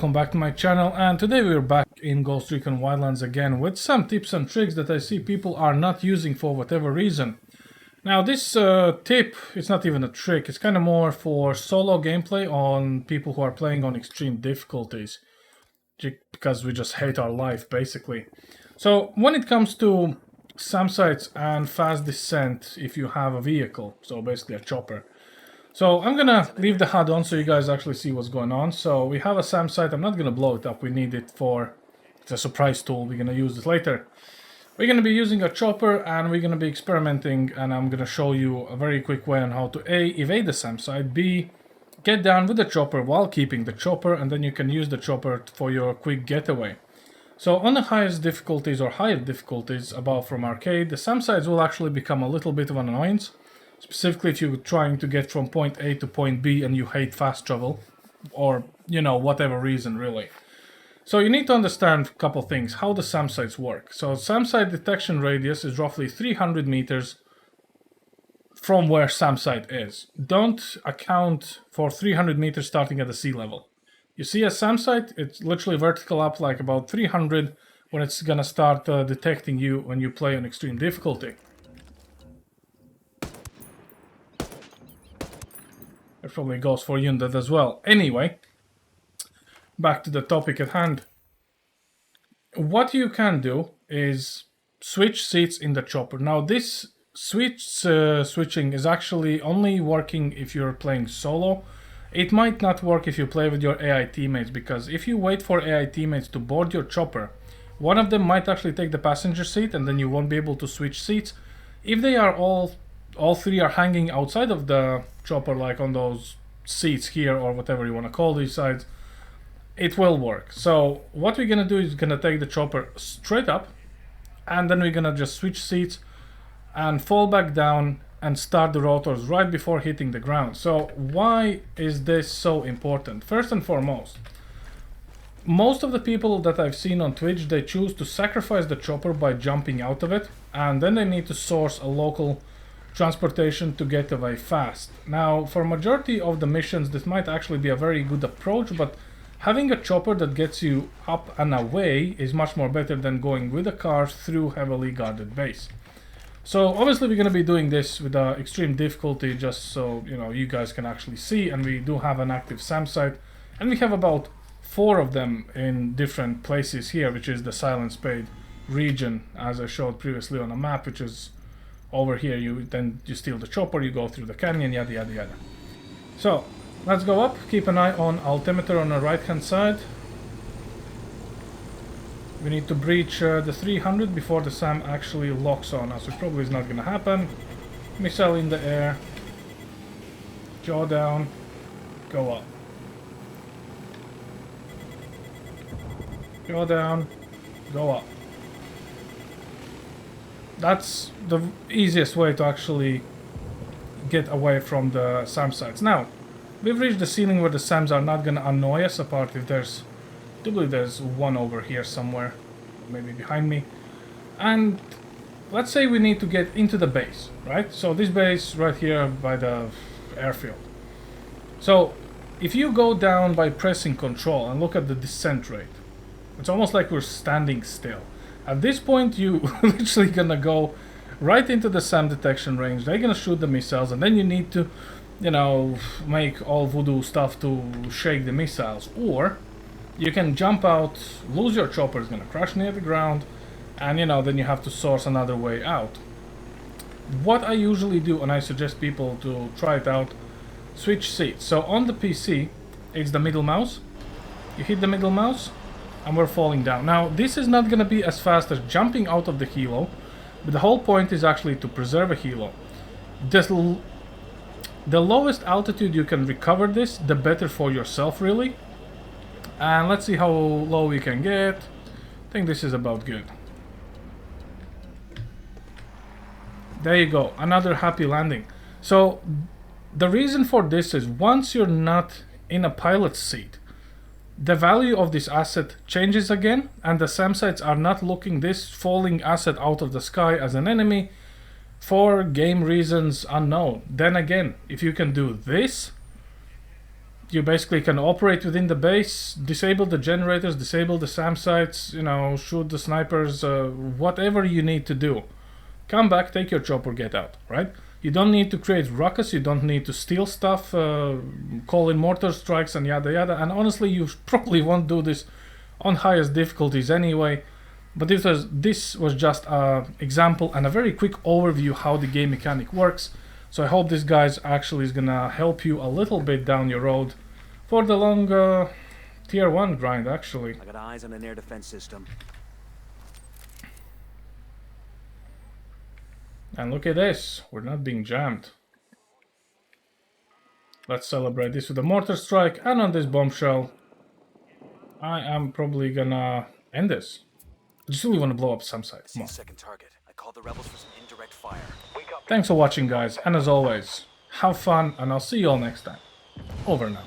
welcome back to my channel, and today we're back in Ghost Recon Wildlands again with some tips and tricks that I see people are not using for whatever reason. Now this tip, it's not even a trick, it's kind of more for solo gameplay on people who are playing on extreme difficulties, because we just hate our life basically. So when it comes to SAM sites and fast descent, if you have a vehicle, so basically a chopper. So I'm gonna leave the HUD on so you guys actually see what's going on. So we have a SAM site. I'm not gonna blow it up. We need it for, it's a surprise tool. We're gonna use it later. We're gonna be using a chopper and we're gonna be experimenting, and I'm gonna show you a very quick way on how to A, evade the SAM site, B, get down with the chopper while keeping the chopper, and then you can use the chopper for your quick getaway. So on the highest difficulties or higher difficulties above from arcade, the SAM sites will actually become a little bit of an annoyance. Specifically if you're trying to get from point A to point B and you hate fast travel, or, you know, whatever reason really. So you need to understand a couple things, how the SAM sites work. So SAM site detection radius is roughly 300 meters from where SAM site is. Don't account for 300 meters starting at the sea level. You see a SAM site, it's literally vertical up like about 300 when it's gonna start detecting you when you play on extreme difficulty. It probably goes for Undead as well. Anyway, back to the topic at hand. What you can do is switch seats in the chopper. Now this switching is actually only working if you're playing solo. It might not work if you play with your AI teammates, because if you wait for AI teammates to board your chopper, one of them might actually take the passenger seat and then you won't be able to switch seats. If they are all three are hanging outside of the chopper, like on those seats here or whatever you want to call these sides, it will work. So what we're gonna do is gonna take the chopper straight up, and then we're gonna just switch seats and fall back down and start the rotors right before hitting the ground. So why is this so important? First and foremost, most of the people that I've seen on Twitch, they choose to sacrifice the chopper by jumping out of it, and then they need to source a local transportation to get away fast. Now, for majority of the missions, this might actually be a very good approach, but having a chopper that gets you up and away is much more better than going with a car through heavily guarded base. So obviously we're going to be doing this with extreme difficulty, just so you know you guys can actually see, and we do have an active SAM site, and we have about 4 of them in different places here, which is the Silent Spade region, as I showed previously on a map, which is over here. You steal the chopper, you go through the canyon, yada yada yada. So let's go up. Keep an eye on altimeter on the right hand side. We need to breach the 300 before the SAM actually locks on us, which probably is not going to happen. Missile in the air, jaw down, go up. Go down, go up. That's the easiest way to actually get away from the SAM sites. Now, we've reached the ceiling where the SAMs are not going to annoy us, apart if there's, I do believe there's one over here somewhere, maybe behind me. And let's say we need to get into the base, right? So this base right here by the airfield. So if you go down by pressing control and look at the descent rate, it's almost like we're standing still. At this point, you literally gonna go right into the SAM detection range. They're gonna shoot the missiles, and then you need to, you know, make all voodoo stuff to shake the missiles. Or you can jump out, lose your chopper, it's gonna crash near the ground, and you know, then you have to source another way out. What I usually do, and I suggest people to try it out, switch seats. So on the PC, it's the middle mouse. You hit the middle mouse, and we're falling down. Now, this is not going to be as fast as jumping out of the helo, but the whole point is actually to preserve a helo. The lowest altitude you can recover this, the better for yourself, really. And let's see how low we can get. I think this is about good. There you go, another happy landing. So, the reason for this is once you're not in a pilot's seat, the value of this asset changes again, and the SAM sites are not looking this falling asset out of the sky as an enemy for game reasons unknown. Then again, if you can do this, You basically can operate within the base, disable the generators, disable the SAM sites, you know, shoot the snipers, whatever you need to do. Come back, take your chopper, get out, right? You don't need to create ruckus, you don't need to steal stuff, call in mortar strikes and yada yada, and honestly you probably won't do this on highest difficulties anyway. But this was just an example and a very quick overview how the game mechanic works. So I hope this guys actually is gonna help you a little bit down your road for the long tier 1 grind actually. I got eyes on an air defense system. And look at this, we're not being jammed. Let's celebrate this with a mortar strike, and on this bombshell, I am probably gonna end this. I just really want to blow up some site. Come on. Second target. I called the rebels for some indirect fire. Thanks for watching guys, and as always, have fun, and I'll see you all next time. Over now.